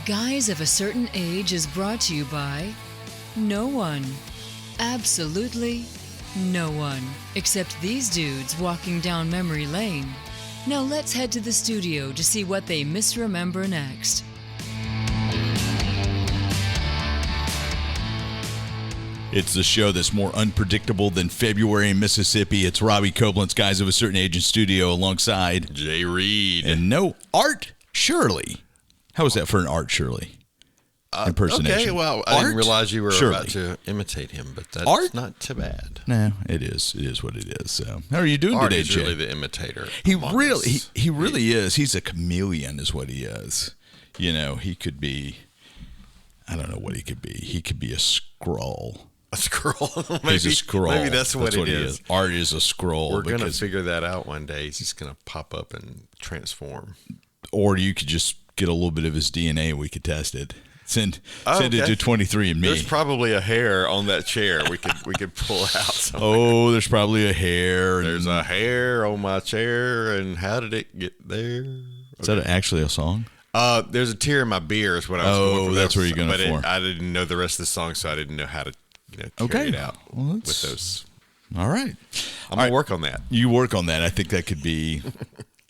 Guys of a Certain Age is brought to you by no one. Absolutely no one. Except these dudes walking down memory lane. Now let's head to the studio to see what they misremember next. It's the show that's more unpredictable than February in Mississippi. It's Robbie Koblentz, Guys of a Certain Age in studio, alongside Jay Reed. And no Art Shirley. How was that for an Art Shirley impersonation? Okay, well, I didn't realize you were Shirley. about to imitate him, but that's Art? not too bad. No, it is. It is what it is. So, how are you doing Art today, is Jay? really the imitator. He among really, us. he really is. He's a chameleon, is what he is. You know, he could be. I don't know what he could be. He could be a scroll. A scroll. He's a scroll. Maybe that's what he is. Art is a scroll. We're going to figure that out one day. He's just going to pop up and transform. Or you could just get a little bit of his DNA and we could test it. Send it to 23andMe. There's probably a hair on that chair. We could pull out something. Oh, there's probably a hair. There's a hair on my chair, and how did it get there? Is that actually a song? There's a tear in my beer is what I was going for. That's where you're going for. I didn't know the rest of the song, so I didn't know how to carry it out with those. All right. I'm going to work on that. You work on that. I think that could be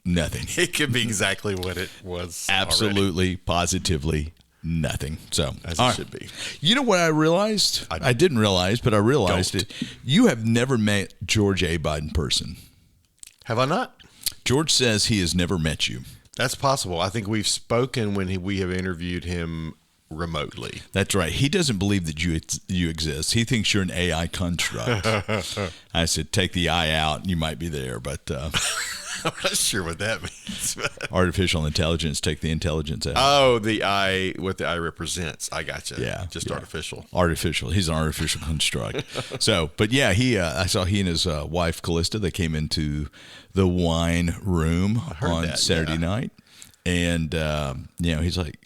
nothing. It could be exactly what it was. Absolutely, already. Positively nothing. So, as it should be. You know what I realized? I didn't realize, but I realized it. You have never met George Abod in person. Have I not? George says he has never met you. That's possible. I think we've spoken when we have interviewed him remotely. That's right. He doesn't believe that you exist. He thinks you're an AI construct. I said, take the I out, and you might be there, but I'm not sure what that means. Artificial intelligence, take the intelligence out. Oh, the I, what the I represents. I gotcha. Yeah, just artificial. Artificial. He's an artificial construct. So, but yeah, I saw he and his wife Callista. They came into the wine room on Saturday night, and he's like,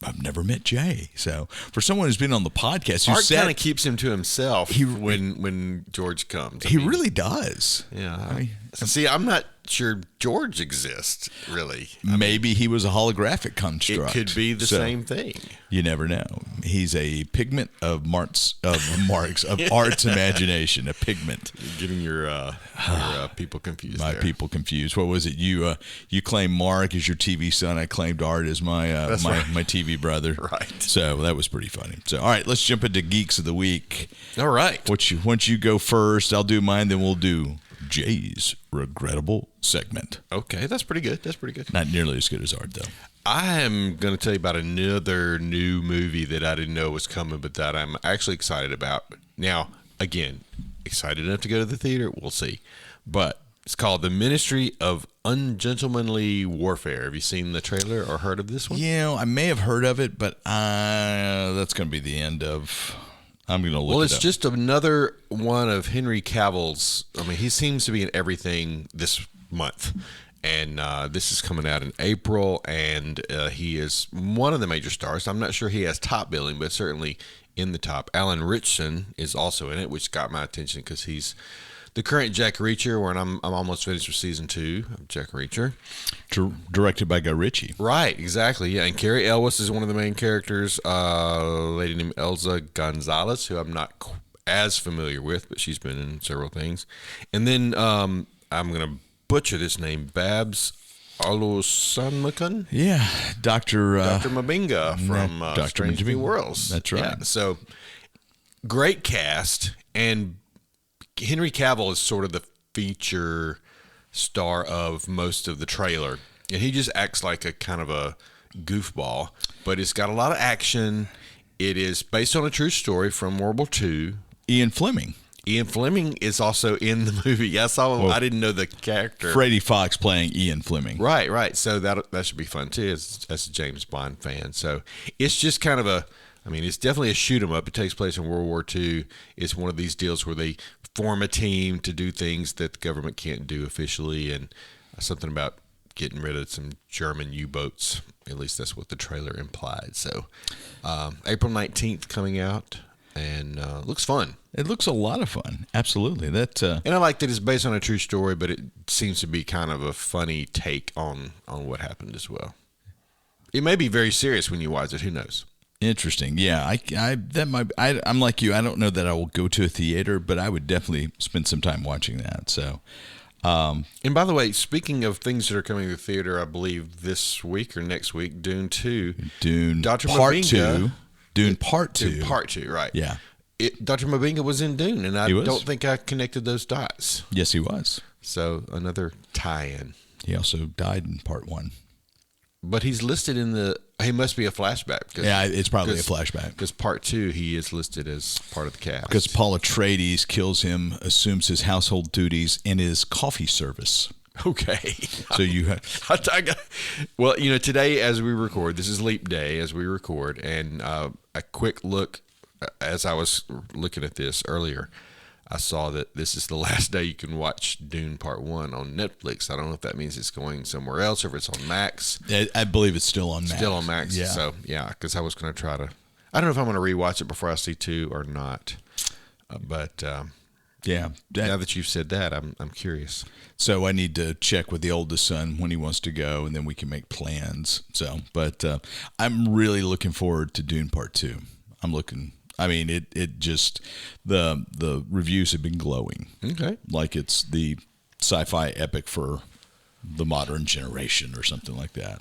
I've never met Jay. So for someone who's been on the podcast, Art kind of keeps him to himself when George comes. He really does. Yeah. See, I'm not sure George exists, really. Maybe he was a holographic construct. It could be the same thing. You never know. He's a pigment of Art's imagination, a pigment. You're getting your people confused. My people confused. What was it? You claimed Mark as your TV son. I claimed Art as my TV brother. Right. So that was pretty funny. So all right, let's jump into Geeks of the Week. All right. Once you go first, I'll do mine. Then we'll do Jay's regrettable segment. Okay, that's pretty good. Not nearly as good as Art, though. I am going to tell you about another new movie that I didn't know was coming, but that I'm actually excited about. Now, again, excited enough to go to the theater? We'll see. But it's called The Ministry of Ungentlemanly Warfare. Have you seen the trailer or heard of this one? Yeah, I may have heard of it, but that's going to be the end of... I'm going to look it up. Well, it's just another one of Henry Cavill's. I mean, he seems to be in everything this month. And this is coming out in April, and he is one of the major stars. I'm not sure he has top billing, but certainly in the top. Alan Ritchson is also in it, which got my attention because he's the current Jack Reacher, where I'm almost finished with season 2 of Jack Reacher. Directed by Guy Ritchie. Right, exactly. Yeah, and Carrie Elwes is one of the main characters. A lady named Elsa Gonzalez, who I'm not as familiar with, but she's been in several things. And then I'm going to butcher this name, Babs Olusanmakan. Yeah, Dr. Mabinga from Strange New Worlds. That's right. Yeah, so great cast, and Henry Cavill is sort of the feature star of most of the trailer, and he just acts like a kind of a goofball, but it's got a lot of action. It is based on a true story from World War II. Ian Fleming is also in the movie. Yeah, I saw him. I didn't know the character. Freddie Fox playing Ian Fleming. Right. So that should be fun too as a James Bond fan. So it's just kind of it's definitely a shoot 'em up. It takes place in World War II. It's one of these deals where they form a team to do things that the government can't do officially, and something about getting rid of some German U-boats. At least that's what the trailer implied. So April 19th coming out, and looks fun. It looks a lot of fun. Absolutely. And I like that it's based on a true story, but it seems to be kind of a funny take on what happened as well. It may be very serious when you watch it. Who knows? Interesting. Yeah, I'm like you. I don't know that I will go to a theater, but I would definitely spend some time watching that. So, and by the way, speaking of things that are coming to the theater, I believe this week or next week, Dune 2. Dune Dr. Part Mabinga, 2. Dune Part 2. Dune Part 2, right. Yeah. Dr. Mabinga was in Dune, and I don't think I connected those dots. Yes, he was. So, another tie-in. He also died in Part 1. But he's listed in he must be a flashback. Yeah, it's probably a flashback. Because Part 2, he is listed as part of the cast. Because Paul Atreides kills him, assumes his household duties, and his coffee service. Okay. So you well, today as we record, this is Leap Day as we record, and a quick look, as I was looking at this earlier, I saw that this is the last day you can watch Dune Part 1 on Netflix. I don't know if that means it's going somewhere else or if it's on Max. I believe it's still on Max. Still on Max. Yeah. So, yeah, because I was going to try to... I don't know if I'm going to rewatch it before I see 2 or not. Yeah. Now that you've said that, I'm curious. So I need to check with the oldest son when he wants to go, and then we can make plans. So, but I'm really looking forward to Dune Part 2. It just the reviews have been glowing. Okay, like it's the sci-fi epic for the modern generation or something like that.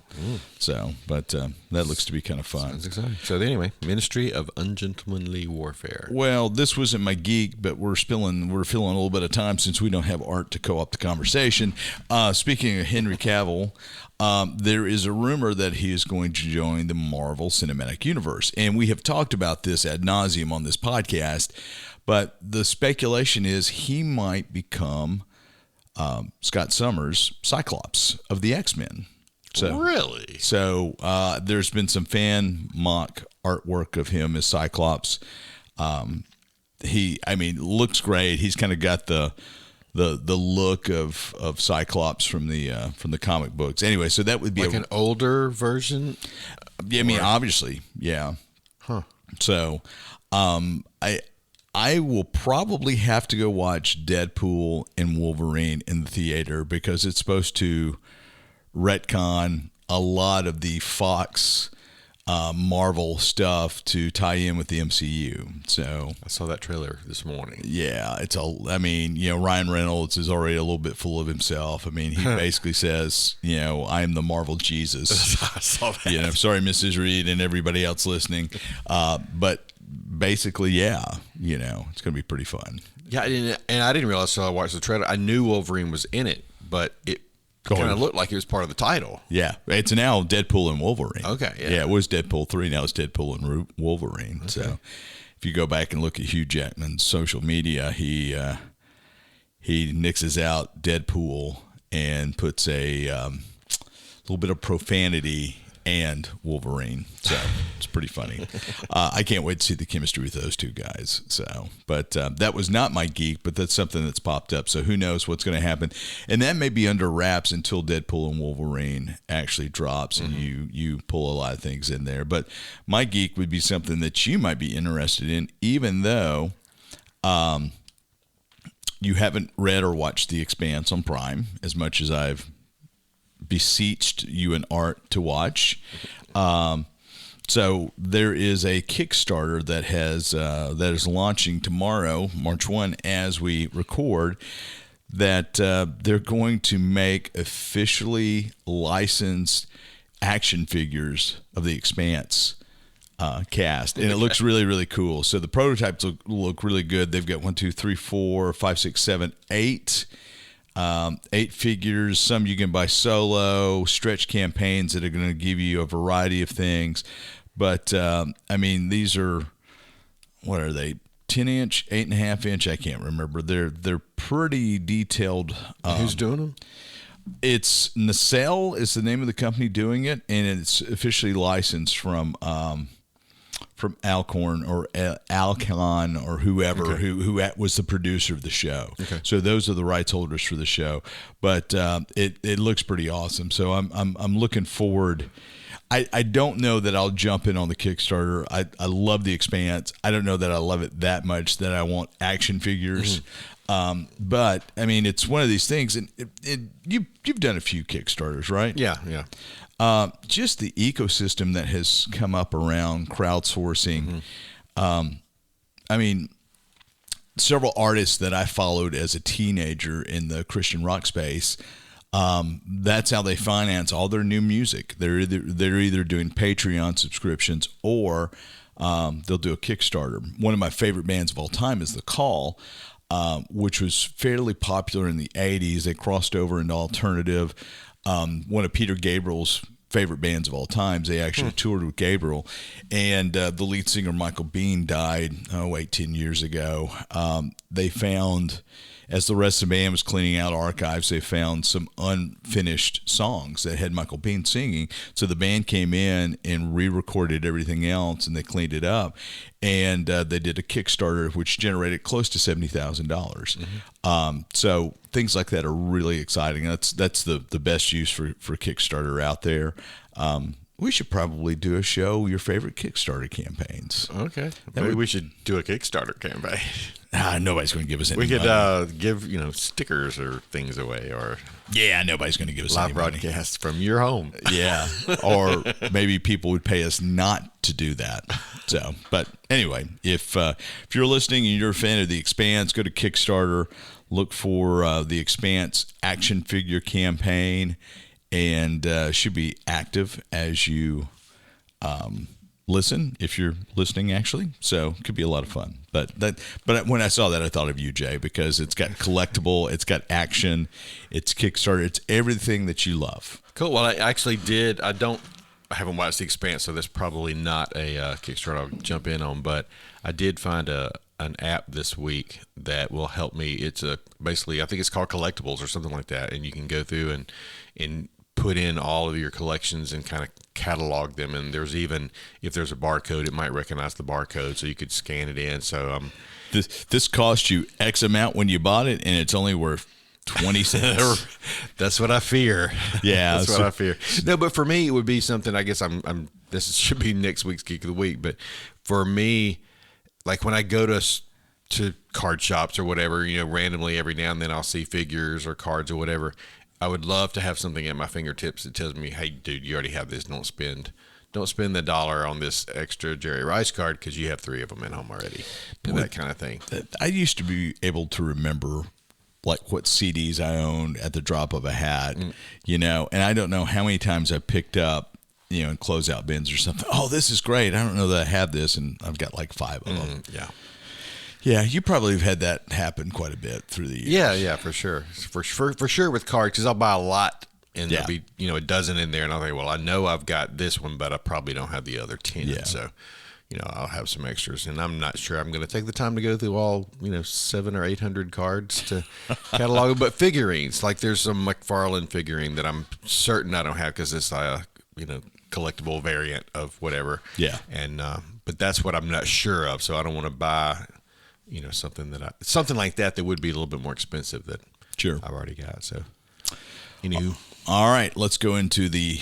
So, but that looks to be kind of fun. Sounds exciting. So anyway, Ministry of Ungentlemanly Warfare. Well, this wasn't my geek, but we're filling a little bit of time since we don't have Art to co-op the conversation. Speaking of Henry Cavill. There is a rumor that he is going to join the Marvel Cinematic Universe. And we have talked about this ad nauseum on this podcast, but the speculation is he might become Scott Summers' Cyclops of the X-Men. So, really? So there's been some fan mock artwork of him as Cyclops. Looks great. He's kind of got the look of Cyclops from the comic books. Anyway, so that would be like an older version. Yeah, obviously, yeah. Huh. So, I will probably have to go watch Deadpool and Wolverine in the theater because it's supposed to retcon a lot of the Fox Marvel stuff to tie in with the MCU. So I saw that trailer this morning. Yeah, Ryan Reynolds is already a little bit full of himself. He basically says, I am the Marvel Jesus. I saw that. Sorry, Mrs. Reed and everybody else listening. But basically, yeah, it's going to be pretty fun. Yeah, I didn't realize until I watched the trailer. I knew Wolverine was in it, but it kind of looked like it was part of the title. Yeah, it's now Deadpool and Wolverine. Okay, yeah, it was Deadpool 3. Now it's Deadpool and Wolverine. Okay. So if you go back and look at Hugh Jackman's social media, he nixes out Deadpool and puts a little bit of profanity and Wolverine. So it's pretty funny. I can't wait to see the chemistry with those two guys. So, but that was not my geek, but that's something that's popped up. So who knows what's going to happen. And that may be under wraps until Deadpool and Wolverine actually drops and you pull a lot of things in there. But my geek would be something that you might be interested in, even though you haven't read or watched The Expanse on Prime as much as I've beseeched you and Art to watch. So there is a Kickstarter that is launching tomorrow, March 1, as we record, that they're going to make officially licensed action figures of The Expanse cast, and it looks really, really cool. So the prototypes look really good. They've got 1, 2, 3, 4, 5, 6, 7, 8. 8 figures. Some you can buy solo, stretch campaigns that are going to give you a variety of things. But, these are, what are they, 10-inch, 8.5-inch? I can't remember. They're pretty detailed. Who's doing them? It's Nacelle is the name of the company doing it, and it's officially licensed from Alcorn or Alcon or whoever who was the producer of the show. Okay. So those are the rights holders for the show. But it looks pretty awesome. So I'm looking forward. I don't know that I'll jump in on the Kickstarter. I love The Expanse. I don't know that I love it that much that I want action figures. But it's one of these things, and you've done a few Kickstarters, right? Yeah. Just the ecosystem that has come up around crowdsourcing. I mean, several artists that I followed as a teenager in the Christian rock space, that's how they finance all their new music. They're either doing Patreon subscriptions or they'll do a Kickstarter. One of my favorite bands of all time is The Call, which was fairly popular in the 80s. They crossed over into alternative. One of Peter Gabriel's favorite bands of all times. They actually toured with Gabriel, and the lead singer Michael Bean died 10 years ago. They found, as the rest of the band was cleaning out archives, they found some unfinished songs that had Michael Bean singing. So the band came in and re-recorded everything else, and they cleaned it up. And they did a Kickstarter, which generated close to $70,000. So things like that are really exciting. That's the best use for Kickstarter out there. We should probably do a show, your favorite Kickstarter campaigns. Okay. Maybe we should do a Kickstarter campaign. Nobody's going to give us any money. We could give, stickers or things away, or nobody's going to give us live any money. broadcasts from your home. Yeah. Or maybe people would pay us not to do that. So, but anyway, if you're listening and you're a fan of The Expanse, go to Kickstarter, look for The Expanse action figure campaign, and should be active as you listen, if you're listening actually. So it could be a lot of fun. But when I saw that, I thought of you, Jay, because it's got collectible, it's got action, it's Kickstarter, it's everything that you love. Cool. Well, I actually did. I haven't watched The Expanse, so that's probably not a Kickstarter I'll jump in on. But I did find an app this week that will help me. It's basically, I think it's called Collectibles or something like that, and you can go through and put in all of your collections and kind of catalog them. And there's even, if there's a barcode, it might recognize the barcode, so you could scan it in. So this cost you X amount when you bought it, and it's only worth 20 cents. That's what I fear. Yeah, that's what I fear. No, but for me, it would be something. I guess this should be next week's Geek of the Week. But for me, like when I go to card shops or whatever, randomly every now and then I'll see figures or cards or whatever. I would love to have something at my fingertips that tells me, "Hey, dude, you already have this. Don't spend the $1 on this extra Jerry Rice card because you have 3 of them at home already," and that kind of thing. I used to be able to remember like what CDs I owned at the drop of a hat, and I don't know how many times I picked up, in closeout bins or something. Oh, this is great. I don't know that I have this, and I've got like 5 of them. Yeah. Yeah, you probably have had that happen quite a bit through the years. Yeah, for sure. For sure with cards, because I'll buy a lot and there'll be, a dozen in there, and I'll think, well, I know I've got this one, but I probably don't have the other 10. Yeah. So, I'll have some extras, and I'm not sure I'm going to take the time to go through all, 700 or 800 cards to catalog them. But figurines, like there's some McFarlane figurine that I'm certain I don't have because it's a, collectible variant of whatever. Yeah. And, but that's what I'm not sure of. So I don't want to buy, something like that would be a little bit more expensive that I've already got. So, all right, let's go into the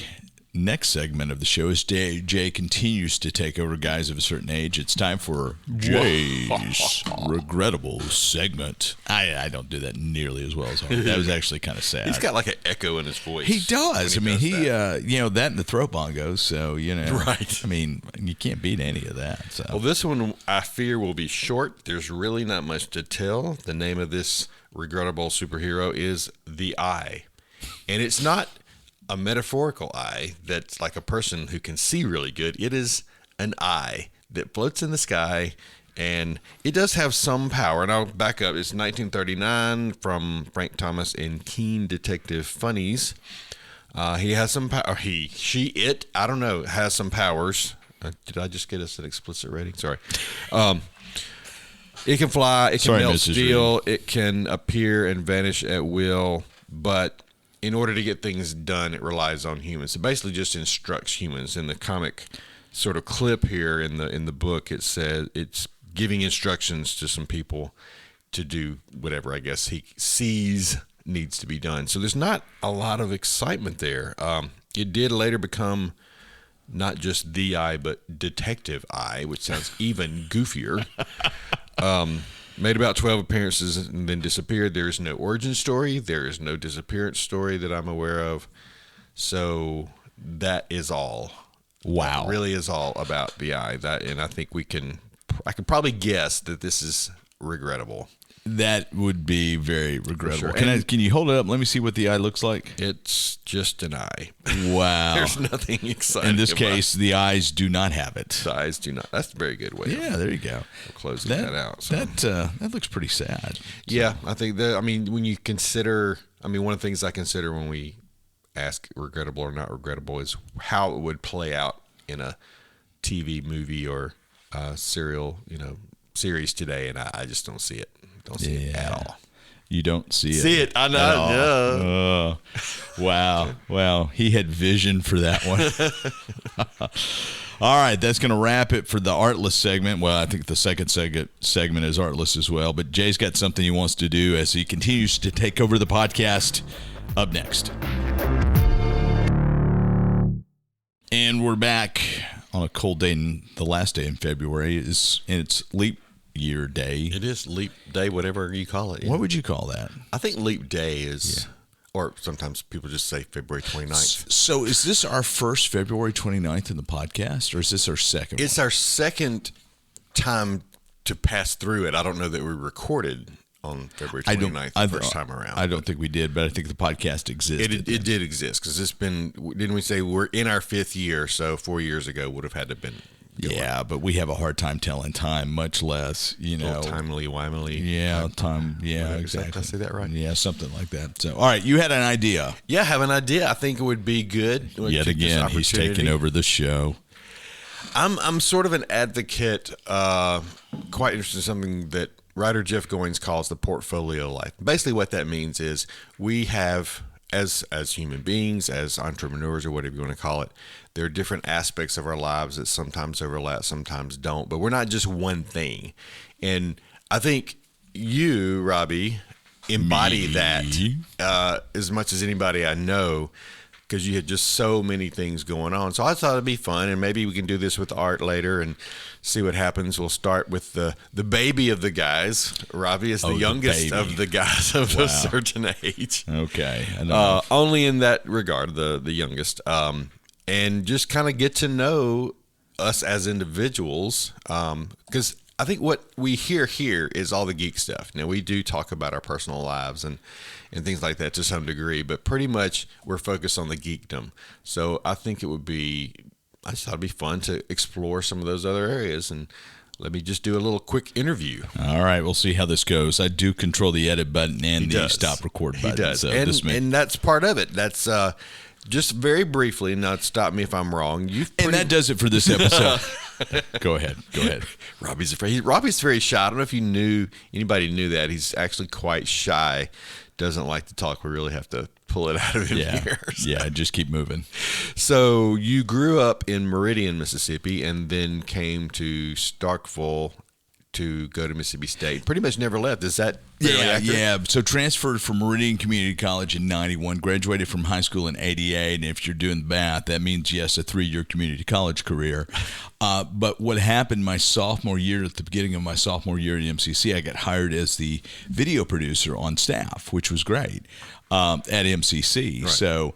next segment of the show. As Jay continues to take over guys of a certain age, it's time for Jay's Regrettable segment. I don't do that nearly as well as Harvey. That was actually kind of sad. He's got like an echo in his voice. He does. That and the throat bongos. So right. I mean, you can't beat any of that. So. Well, this one I fear will be short. There's really not much to tell. The name of this regrettable superhero is the Eye, and it's not a metaphorical eye that's like a person who can see really good. It is an eye that floats in the sky, and it does have some power. And I'll back up. It's 1939 from Frank Thomas in Keen Detective Funnies. He has some power. It, I don't know, has some powers. Did I just get us an explicit rating? Sorry. It can fly. It can melt steel. It can appear and vanish at will, but in order to get things done, it relies on humans. It basically just instructs humans. In the comic sort of clip here in the book, it says it's giving instructions to some people to do whatever I guess he sees needs to be done. So there's not a lot of excitement there. It did later become not just the Eye, but Detective Eye, which sounds even goofier. Made about 12 appearances and then disappeared. There is no origin story. There is no disappearance story that I'm aware of. So that is all. Wow. That really is all about the eye. And I think I can probably guess that this is regrettable. That would be very regrettable. Sure. Can you hold it up? Let me see what the eye looks like. It's just an eye. Wow. There's nothing exciting. In this case, the eyes do not have it. The eyes do not. That's a very good way. Yeah, there you go. Closing that out. So. That looks pretty sad. Yeah, I think when you consider, one of the things I consider when we ask regrettable or not regrettable is how it would play out in a TV, movie, or serial, series today, and I just don't see it. Don't see it at all. You don't see it. See it. I know. Wow. Well, he had vision for that one. All right, that's going to wrap it for the Artless segment. Well, I think the second segment is Artless as well, but Jay's got something he wants to do as he continues to take over the podcast. Up next. And we're back on a cold day, the last day in February, and it's leap year day. It is leap day, whatever you call it. Yeah. What would you call that? I think leap day is, or sometimes people just say February 29th. So is this our first February 29th in the podcast, or is this our second It's our second time to pass through it. I don't know that we recorded on February 29th the first time around. I don't think we did, but I think the podcast existed. It did exist because didn't we say we're in our 5th year, so 4 years ago would have had to have been. Yeah, but we have a hard time telling time, much less, timely-wimely. Yeah, time. Yeah, exactly. Did I say that right? Yeah, something like that. So, all right, you had an idea. Yeah, I have an idea. I think it would be good. Yet again, he's taking over the show. I'm sort of an advocate, quite interested in something that writer Jeff Goins calls the portfolio life. Basically, what that means is we have, as human beings, as entrepreneurs, or whatever you want to call it, there are different aspects of our lives that sometimes overlap, sometimes don't. But we're not just one thing. And I think you, Robbie, embody that as much as anybody I know, because you had just so many things going on. So I thought it'd be fun, and maybe we can do this with art later and see what happens. We'll start with the baby of the guys. Robbie is the youngest of the guys of a certain age. Okay. Only in that regard, the youngest. And just kind of get to know us as individuals, because I think what we hear here is all the geek stuff. Now, we do talk about our personal lives and things like that to some degree, but pretty much we're focused on the geekdom. So I think I just thought it'd be fun to explore some of those other areas, and let me just do a little quick interview. All right, we'll see how this goes. I do control the edit button and the stop record button. He does, so and that's part of it. That's just very briefly, not stop me if I'm wrong. And that does it for this episode. Go ahead. Robbie's afraid. Robbie's very shy. I don't know if anybody knew that. He's actually quite shy. Doesn't like to talk. We really have to pull it out of him here. So. Yeah, just keep moving. So you grew up in Meridian, Mississippi, and then came to Starkville to go to Mississippi State. Pretty much never left. Is that accurate? Yeah. So transferred from Meridian Community College in 91, graduated from high school in 88, and if you're doing the math, that means, yes, a 3-year community college career. But what happened my sophomore year, at the beginning of my sophomore year at MCC, I got hired as the video producer on staff, which was great at MCC. Right. So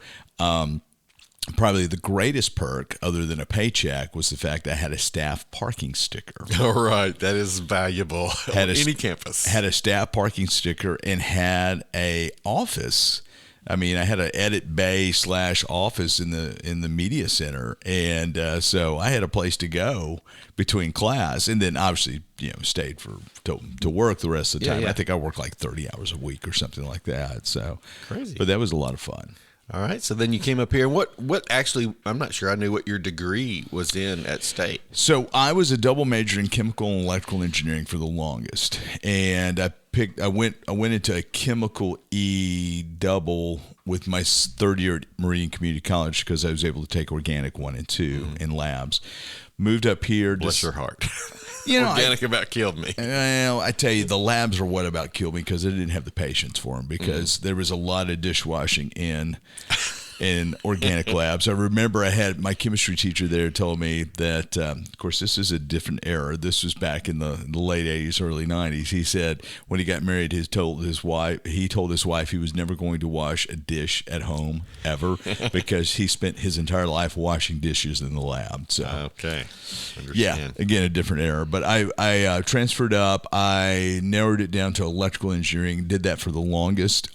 probably the greatest perk, other than a paycheck, was the fact that I had a staff parking sticker. All right, that is valuable on any campus. Had a staff parking sticker and had a office. I mean, I had an edit bay / office in the media center, and so I had a place to go between class, and then obviously stayed to work the rest of the time. I think I worked like 30 hours a week or something like that. So crazy, but that was a lot of fun. All right, so then you came up here. And what actually, I'm not sure I knew what your degree was in at State. So I was a double major in chemical and electrical engineering for the longest, and I went into a chemical double with my third year at Meridian Community College because I was able to take organic 1 and 2 in labs. Moved up here. Bless your heart. Organic about killed me. Well, I tell you, the labs are what about killed me because I didn't have the patience for them because there was a lot of dishwashing in in organic labs. I remember I had my chemistry teacher there told me that, of course, this is a different era. This was back in the late 80s, early 90s. He said when he got married, he told his wife he was never going to wash a dish at home ever because he spent his entire life washing dishes in the lab. So okay, understand. yeah, again, a different era. But I transferred up. I narrowed it down to electrical engineering. Did that for the longest.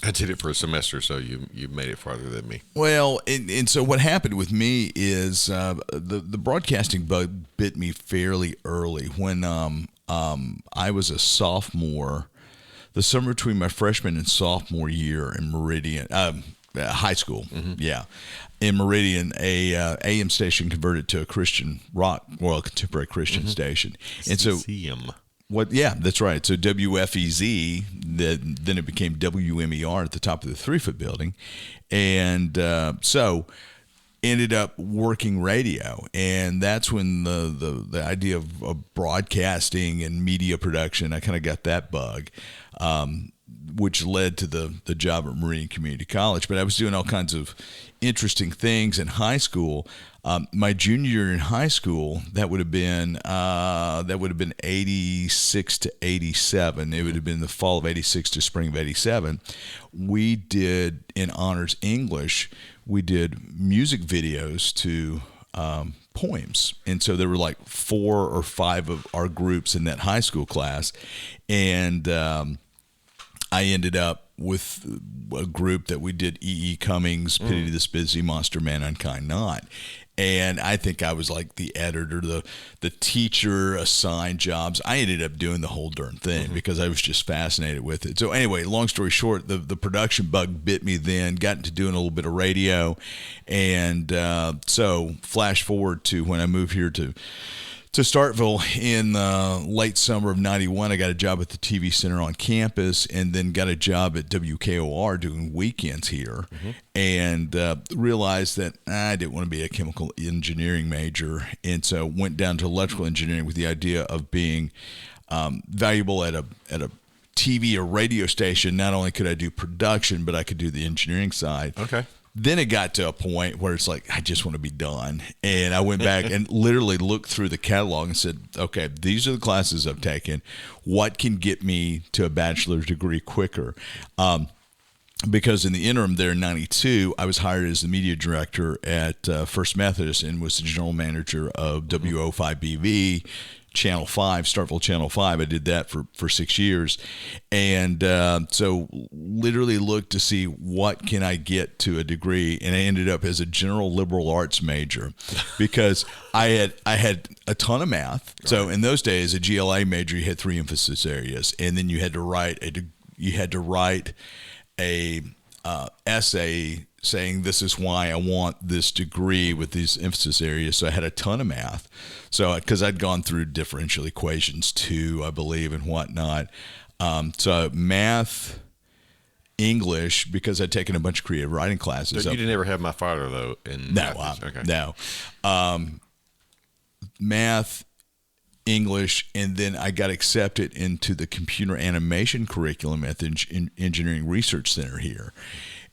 I did it for a semester, so you made it farther than me. Well, and so what happened with me is the broadcasting bug bit me fairly early when I was a sophomore. The summer between my freshman and sophomore year in Meridian, high school, in Meridian, a AM station converted to a Christian rock, well, a contemporary Christian station, and so. CCM. What? Yeah, that's right. So WFEZ, then it became WMER at the top of the 3-foot building, and so ended up working radio, and that's when the idea of broadcasting and media production, I kind of got that bug, which led to the job at Meridian Community College. But I was doing all kinds of interesting things in high school. My junior year in high school, that would have been 86 to 87. It would have been the fall of 86 to spring of 87. We did, in honors English, we did music videos to poems. And so there were like 4 or 5 of our groups in that high school class. And I ended up with a group that we did E.E. Cummings, Pity This Busy, Monster Man, Unkind Not. And I think I was like the editor, the teacher assigned jobs. I ended up doing the whole darn thing because I was just fascinated with it. So anyway, long story short, the production bug bit me then, got into doing a little bit of radio. And so flash forward to when I moved here to Starkville in the late summer of 91, I got a job at the TV center on campus and then got a job at WKOR doing weekends here and realized that I didn't want to be a chemical engineering major. And so went down to electrical engineering with the idea of being valuable at a TV or radio station. Not only could I do production, but I could do the engineering side. Okay. Then it got to a point where it's like, I just want to be done. And I went back and literally looked through the catalog and said, okay, these are the classes I've taken. What can get me to a bachelor's degree quicker? Because in the interim there in 92, I was hired as the media director at First Methodist and was the general manager of WO5BV, Channel 5, Starkville Channel 5. I did that for 6 years. And so literally looked to see what can I get to a degree. And I ended up as a general liberal arts major because I had a ton of math. Right. So in those days, a GLA major, you had 3 emphasis areas. And then you had to write a essay saying this is why I want this degree with these emphasis areas. So I had a ton of math. So because I'd gone through differential equations too, I believe, and whatnot. So math, English, because I'd taken a bunch of creative writing classes. So you didn't ever have my father though? No. Math, English, and then I got accepted into the computer animation curriculum at the Engineering Research Center here.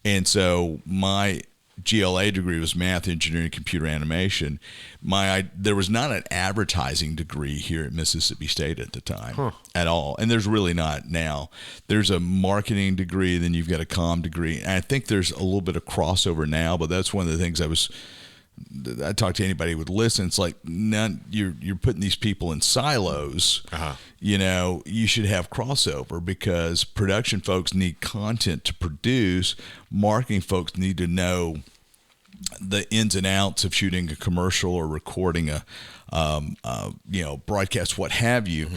And so my GLA degree was math, engineering, computer animation. There was not an advertising degree here at Mississippi State at the time at all. And there's really not now. There's a marketing degree, then you've got a comm degree. And I think there's a little bit of crossover now, but that's one of the things I talk to anybody who would listen. It's like, you're putting these people in silos. You know, you should have crossover because production folks need content to produce. Marketing folks need to know the ins and outs of shooting a commercial or recording a broadcast, what have you.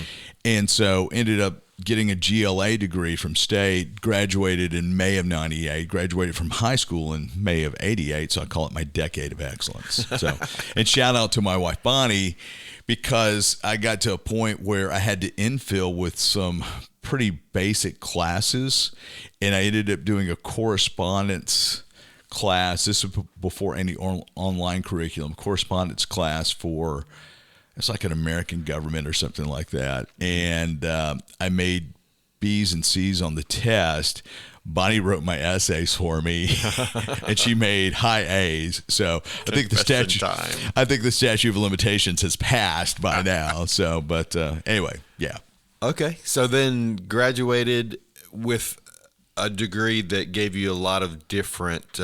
And so ended up getting a GLA degree from State, graduated in May of 98, graduated from high school in May of 88, so I call it my decade of excellence. So, and shout out to my wife, Bonnie, because I got to a point where I had to infill with some pretty basic classes, and I ended up doing a correspondence class. This was before any online curriculum, correspondence class for, it's like an American government or something like that. And I made B's and C's on the test, Bonnie wrote my essays for me, and she made high A's. So I think the statute of limitations has passed by now. So, but anyway, yeah. Okay, so then graduated with a degree that gave you a lot of different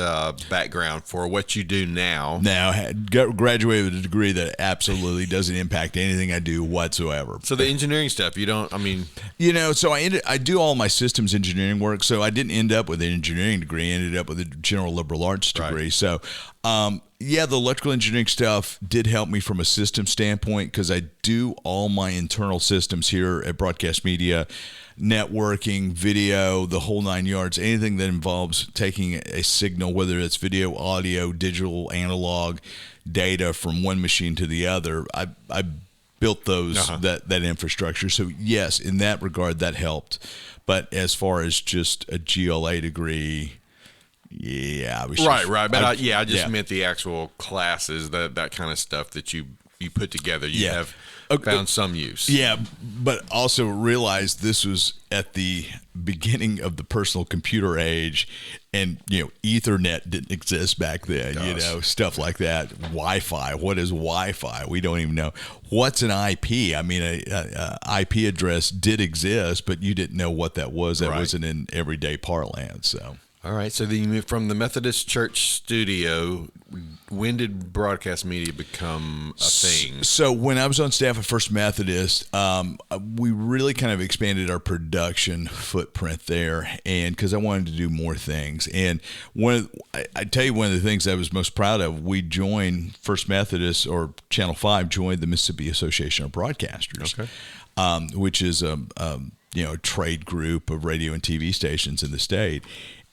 background for what you do now. Now, graduated with a degree that absolutely doesn't impact anything I do whatsoever. So the engineering stuff, so I do all my systems engineering work. So I didn't end up with an engineering degree. I ended up with a general liberal arts degree. Right. So, the electrical engineering stuff did help me from a system standpoint because I do all my internal systems here at Broadcast Media, networking, video, the whole 9 yards, anything that involves taking a signal, whether it's video, audio, digital, analog data from one machine to the other. I built those that infrastructure. So yes, in that regard, that helped. But as far as just a GLA degree, yeah, right. But I just meant the actual classes, that kind of stuff that you put together. You have found some use. Yeah, but also realize this was at the beginning of the personal computer age, and Ethernet didn't exist back then. Stuff like that. Wi-Fi. What is Wi-Fi? We don't even know. What's an IP? I mean, a IP address did exist, but you didn't know what that was. That wasn't in everyday parlance. So. All right, so then you moved from the Methodist Church studio. When did Broadcast Media become a thing? So when I was on staff at First Methodist, we really kind of expanded our production footprint there, and because I wanted to do more things. And I tell you, one of the things I was most proud of, we joined First Methodist, or Channel 5 joined the Mississippi Association of Broadcasters, which is a trade group of radio and TV stations in the state.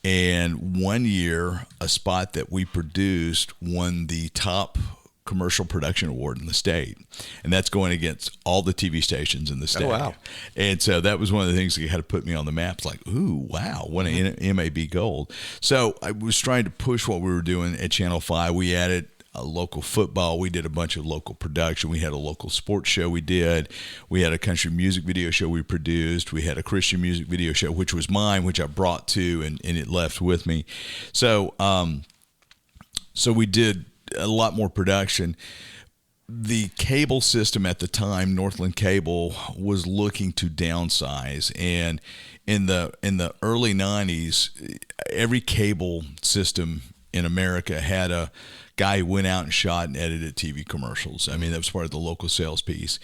And one year, a spot that we produced won the top commercial production award in the state. And that's going against all the TV stations in the state. Oh, wow. And so that was one of the things that had to put me on the map. It's like, ooh, wow, won an MAB gold. So I was trying to push what we were doing at Channel 5. We added a local football. We did a bunch of local production. We had a local sports show we did. We had a country music video show we produced. We had a Christian music video show, which was mine, which I brought to, and it left with me. So so we did a lot more production. The cable system at the time, Northland Cable, was looking to downsize, and in the early 90s, every cable system in America had a guy who went out and shot and edited TV commercials. I mean, that was part of the local sales piece.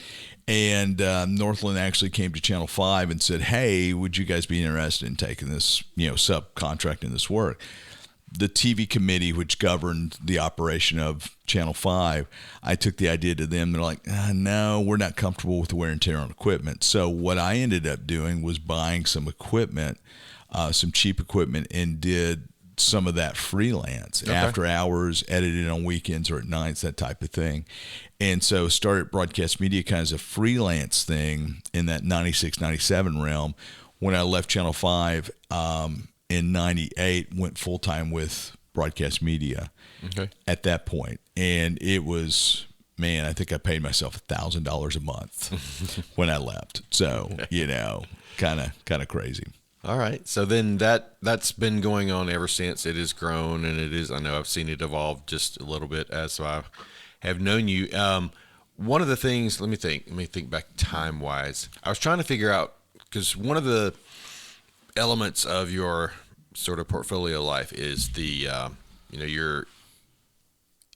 And Northland actually came to Channel 5 and said, hey, would you guys be interested in taking this, subcontracting this work? The TV committee, which governed the operation of Channel 5, I took the idea to them. They're like, no, we're not comfortable with the wear and tear on equipment. So what I ended up doing was buying some equipment, some cheap equipment, and did some of that freelance, after hours, edited on weekends or at nights, that type of thing. And so started Broadcast Media kind of as a freelance thing in that 96, 97 realm. When I left Channel 5 in 98, went full-time with Broadcast Media at that point. And it was, man, I think I paid myself $1,000 a month when I left. So, kind of crazy. All right. So then that's been going on ever since. It has grown, and I know I've seen it evolve just a little bit as I have known you. One of the things, let me think back time-wise. I was trying to figure out, because one of the elements of your sort of portfolio life is the, you're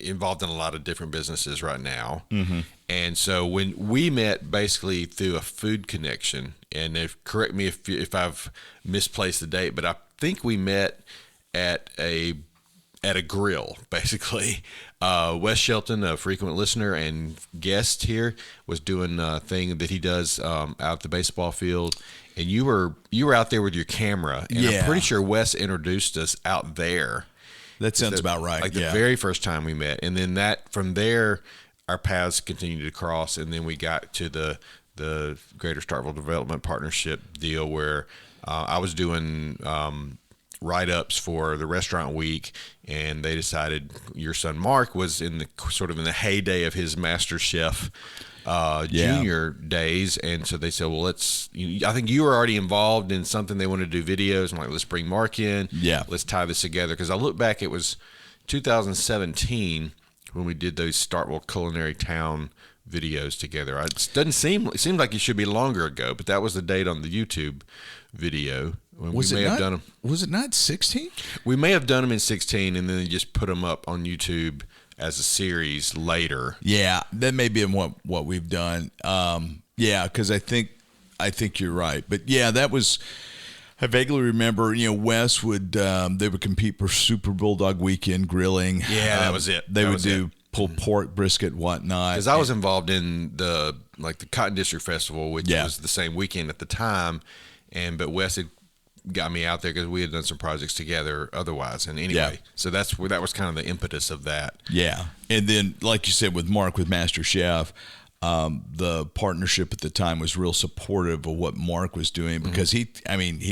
involved in a lot of different businesses right now. Mm-hmm. And so when we met basically through a food connection, and correct me if I've misplaced the date, but I think we met at a grill, basically. Wes Shelton, a frequent listener and guest here, was doing a thing that he does out at the baseball field, and you were out there with your camera, and I'm pretty sure Wes introduced us out there. That sounds about right. Like the very first time we met, and then from there, our paths continued to cross, and then we got to the Greater Starkville Development Partnership deal where I was doing write-ups for the restaurant week, and they decided your son Mark was in the heyday of his master chef junior days, and so they said, well, I think you were already involved in something. They wanted to do videos. I'm like, let's bring Mark in. Yeah. Let's tie this together. Because I look back, it was 2017 when we did those Starkville Culinary Town videos together. It seemed like it should be longer ago, but that was the date on the YouTube video. Was it not 16? We may have done them in 16 and then just put them up on YouTube as a series later. Yeah, that may be what we've done. Yeah, because I think you're right. But yeah, that was. I vaguely remember, Wes would they would compete for Super Bulldog Weekend grilling. Yeah, that was it. They would do pulled pork, brisket, whatnot. Because I was involved in the Cotton District Festival, which was the same weekend at the time, but Wes had got me out there because we had done some projects together otherwise. And anyway, so that was kind of the impetus of that. Yeah. And then, like you said, with Mark, with Master Chef, the partnership at the time was real supportive of what Mark was doing because he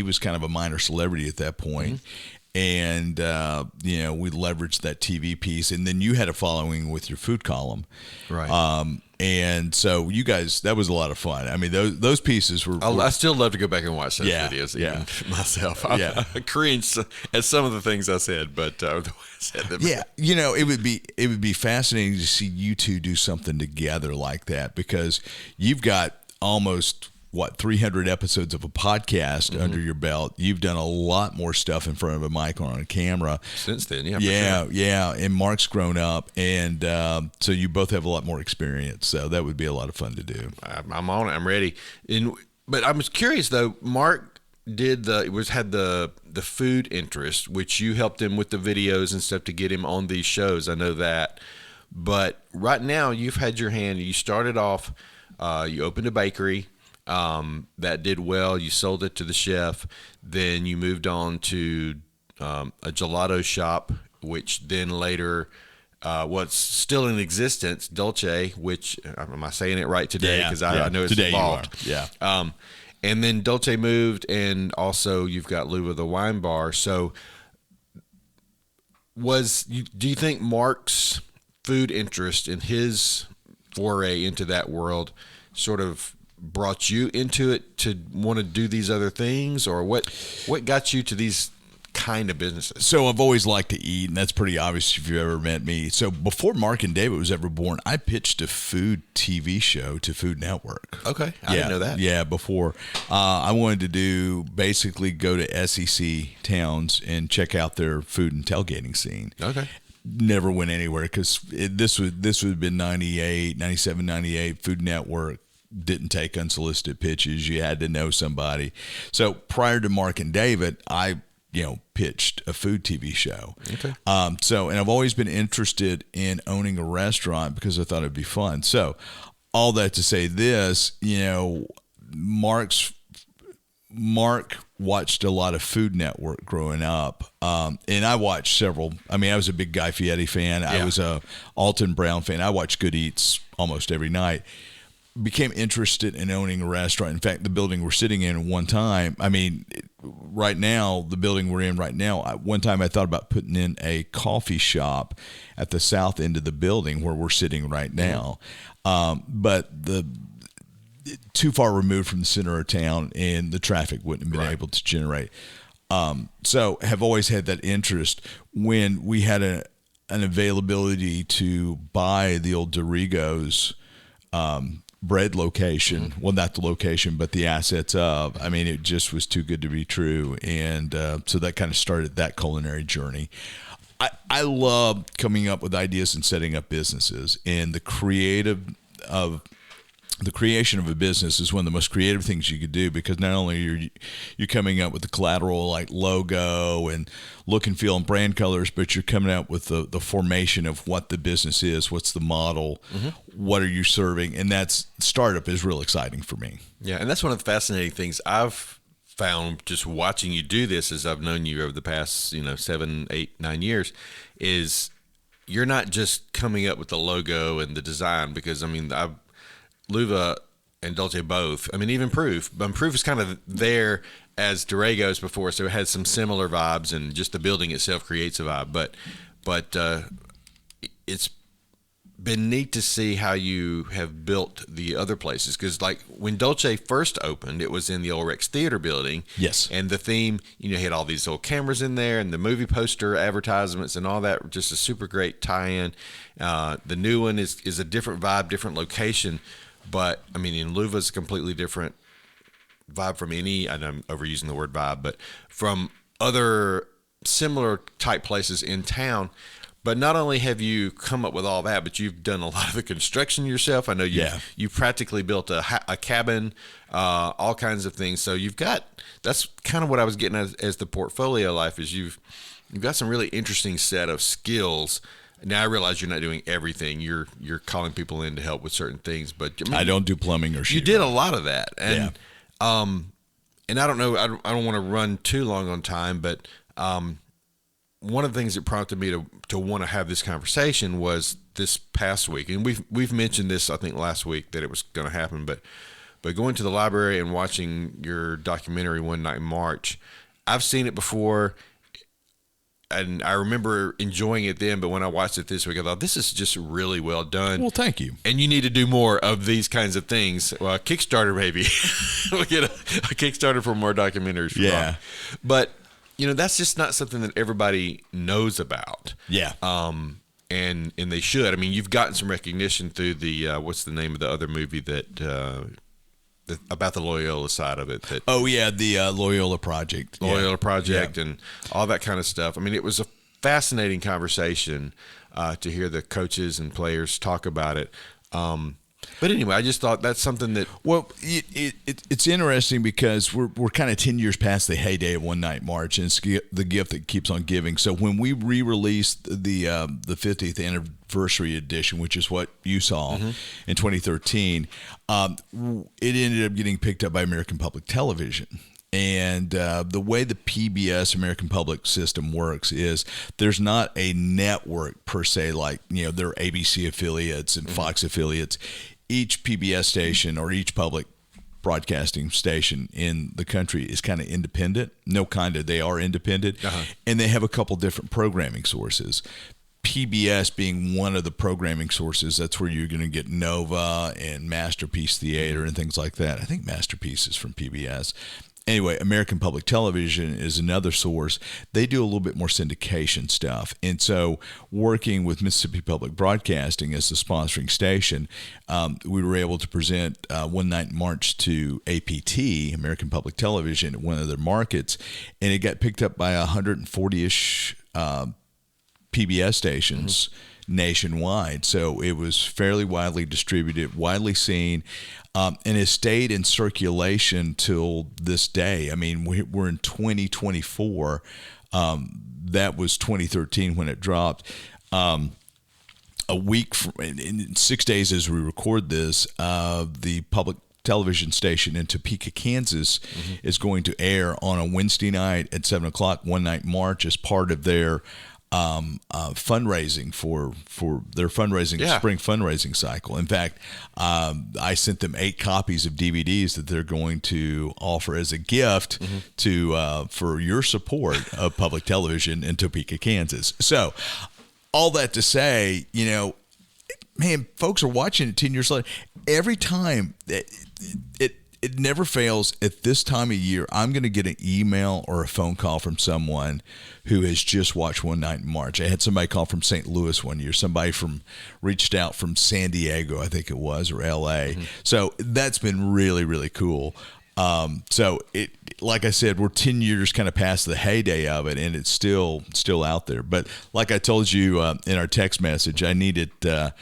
was kind of a minor celebrity at that point. And, we leveraged that TV piece. And then you had a following with your food column. Right. And so you guys, that was a lot of fun. I mean, those pieces were. I still love to go back and watch those videos even myself. I cringe at some of the things I said, but the way I said them. Yeah, it would be fascinating to see you two do something together like that because you've got almost 300 episodes of a podcast under your belt. You've done a lot more stuff in front of a mic or on a camera since then. Yeah. And Mark's grown up, and so you both have a lot more experience. So that would be a lot of fun to do. I'm on it. I'm ready. But I was curious though. Mark had the food interest, which you helped him with the videos and stuff to get him on these shows. I know that. But right now, you've had your hand. You started off. You opened a bakery. That did well. You sold it to the chef. Then you moved on to a gelato shop, which then later was still in existence, Dolce, which, am I saying it right today? Because I know it's today involved. You are. Yeah. And then Dolce moved, and also you've got Luva the Wine Bar. So do you think Mark's food interest and his foray into that world sort of brought you into it to want to do these other things, or what got you to these kind of businesses? So I've always liked to eat, and that's pretty obvious if you've ever met me. So before Mark and David was ever born, I pitched a food TV show to Food Network. Okay. I didn't know that. Yeah, before. I wanted to basically go to SEC towns and check out their food and tailgating scene. Okay. Never went anywhere because this would have been 97, 98, Food Network. Didn't take unsolicited pitches. You had to know somebody. So prior to Mark and David, I pitched a food TV show. Okay. And I've always been interested in owning a restaurant because I thought it'd be fun. So all that to say this, Mark watched a lot of Food Network growing up. And I watched several. I mean, I was a big Guy Fieri fan. I was a Alton Brown fan. I watched Good Eats almost every night. Became interested in owning a restaurant. In fact, the building we're sitting in one time, right now, the building we're in right now, one time I thought about putting in a coffee shop at the south end of the building where we're sitting right now. But too far removed from the center of town, and the traffic wouldn't have been able to generate. So have always had that interest. When we had an availability to buy the old Dorigo's bread location, well, not the location, but the assets of, it just was too good to be true. And so that kind of started that culinary journey. I love coming up with ideas and setting up businesses, and the creation of a business is one of the most creative things you could do, because not only are you coming up with the collateral like logo and look and feel and brand colors, but you're coming out with the formation of what the business is, what's the model, what are you serving, and that's startup is real exciting for me. Yeah, and that's one of the fascinating things I've found just watching you do this, as I've known you over the past 7, 8, 9 years, is you're not just coming up with the logo and the design, because Luva and Dolce both. Even Proof. But Proof is kind of there as Dorigo's before, so it has some similar vibes, and just the building itself creates a vibe. But it's been neat to see how you have built the other places, because like when Dolce first opened, it was in the old Rex Theater building. Yes. And the theme, had all these old cameras in there and the movie poster advertisements and all that, just a super great tie-in. The new one is a different vibe, different location, but I mean, in Louva's a completely different vibe from any, and I'm overusing the word vibe, but from other similar type places in town. But not only have you come up with all that, but you've done a lot of the construction yourself. I know you practically built a cabin, all kinds of things. So that's kind of what I was getting at as the portfolio life, is you've got some really interesting set of skills. Now I realize you're not doing everything. You're calling people in to help with certain things, but I don't do plumbing or sheetrock. You did a lot of that, and and I don't know. I don't want to run too long on time, but one of the things that prompted me to want to have this conversation was this past week, and we've mentioned this I think last week that it was going to happen, but going to the library and watching your documentary One Night in March, I've seen it before, and I remember enjoying it then. But when I watched it this week, I thought, this is just really well done. Well, thank you. And you need to do more of these kinds of things. Well, Kickstarter maybe we'll get a Kickstarter for more documentaries. Yeah, but. That's just not something that everybody knows about. Yeah. And they should. I mean, you've gotten some recognition through the what's the name of the other movie that about the Loyola side of it? The Loyola Project. Loyola Project and all that kind of stuff. I mean, it was a fascinating conversation to hear the coaches and players talk about it. But anyway, I just thought that's something that... Well, it's interesting because we're kind of 10 years past the heyday of One Night March, and it's the gift that keeps on giving. So when we re-released the 50th anniversary edition, which is what you saw in 2013, it ended up getting picked up by American Public Television. And the way the PBS American Public system works is there's not a network per se, like, there are ABC affiliates and Fox affiliates. Each PBS station or each public broadcasting station in the country is kind of independent. They are independent. And they have a couple different programming sources. PBS being one of the programming sources. That's where you're going to get Nova and Masterpiece Theater and things like that. I think Masterpiece is from PBS. Anyway, American Public Television is another source. They do a little bit more syndication stuff. And so working with Mississippi Public Broadcasting as the sponsoring station, we were able to present One Night in March to APT, American Public Television, at one of their markets. And it got picked up by 140-ish PBS stations nationwide. So it was fairly widely distributed, widely seen. And has stayed in circulation till this day. I mean, we're in 2024. That was 2013 when it dropped. A week in 6 days as we record this, the public television station in Topeka, Kansas, is going to air on a Wednesday night at 7:00. One Night in March as part of their fundraising for their spring fundraising cycle. In fact, I sent them 8 copies of DVDs that they're going to offer as a gift to for your support of public television in Topeka, Kansas. So all that to say, man, folks are watching it 10 years later. Every time it never fails at this time of year, I'm going to get an email or a phone call from someone who has just watched One Night in March. I had somebody call from St. Louis one year. Somebody reached out from San Diego, I think it was, or L.A. So that's been really, really cool. So it, like I said, we're 10 years kind of past the heyday of it, and it's still out there. But like I told you in our text message, I needed a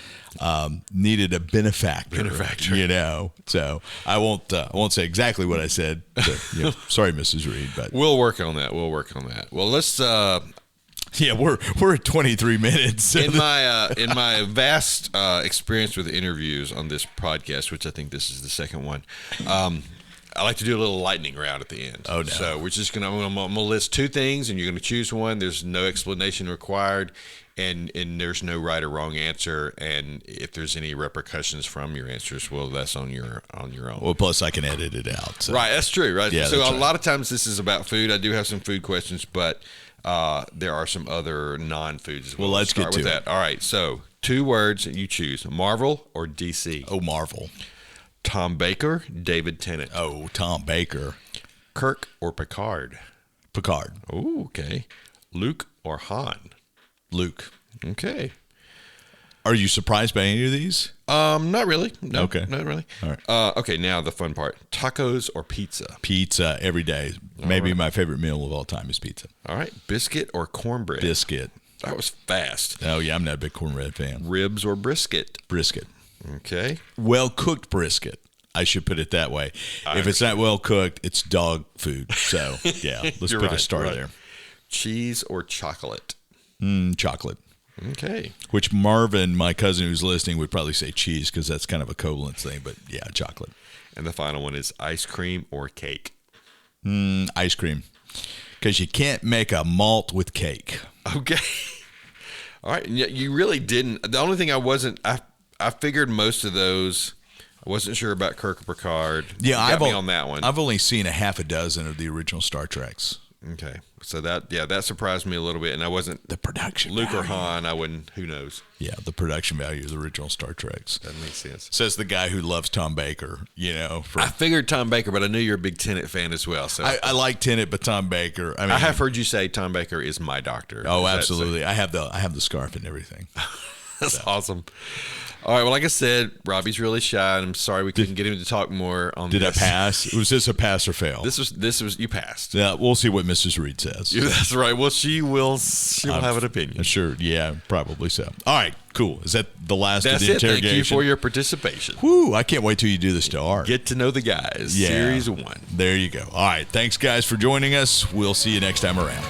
benefactor. So I won't say exactly what I said. But, sorry, Mrs. Reed, but we'll work on that. Well, let's. We're at 23 minutes. In my vast experience with interviews on this podcast, which I think this is the second one. I like to do a little lightning round at the end. Oh, no. So we're just I'm gonna list 2 things, and you're gonna choose one. There's no explanation required, and there's no right or wrong answer, and if there's any repercussions from your answers, well, that's on your own. Well, plus I can edit it out. So. Right, that's true. Right. Yeah, So that's a right. lot of times this is about food. I do have some food questions, but there are some other non-foods as well. Well, let's start get to with it. that. All right. So 2 words you choose: Marvel or DC. Oh, Marvel. Tom Baker, David Tennant. Oh, Tom Baker. Kirk or Picard. Picard. Oh, okay. Luke or Han. Luke. Okay. Are you surprised by any of these? Not really. No, Okay. not really. All right. Okay, now the fun part: tacos or pizza. Pizza every day. Maybe my favorite meal of all time is pizza. All right, biscuit or cornbread. Biscuit. That was fast. Oh, yeah, I'm not a big cornbread fan. Ribs or brisket. Brisket. Okay. Well-cooked brisket. I should put it that way. If it's not well-cooked, it's dog food. So, yeah, let's You're put a right, star right. there. Cheese or chocolate. Chocolate. Okay. Which Marvin, my cousin who's listening, would probably say cheese because that's kind of a covalent thing. But, yeah, chocolate. And the final one is ice cream or cake. Ice cream. Because you can't make a malt with cake. Okay. All right. Yeah, you really didn't. The only thing I figured most of those. I wasn't sure about Kirk or Picard. Yeah, You got me on that one. I've only seen a half a dozen of the original Star Treks. Okay. So that surprised me a little bit, and I wasn't The production Luke or value. Han. I wouldn't. Who knows? Yeah, the production value of the original Star Treks. That makes sense. Says the guy who loves Tom Baker, I figured Tom Baker, but I knew you're a big Tennant fan as well. So I like Tennant, but Tom Baker. I mean, I have heard you say Tom Baker is my doctor. Oh, Is that so? absolutely. I have the scarf and everything. That's awesome. All right. Well, like I said, Robbie's really shy, and I'm sorry we couldn't get him to talk more on Did I this. pass? Was this a pass or fail? This was you passed. Yeah, we'll see what Mrs. Reed says. Yeah, that's right. Well, she'll have an opinion. Sure. Yeah, probably so. All right, cool. Is that the last That's of the it. Thank interrogation? you for your participation. Whew, I can't wait till you do this to Art. Get to know the guys. Yeah. Series 1. There you go. All right. Thanks, guys, for joining us. We'll see you next time around.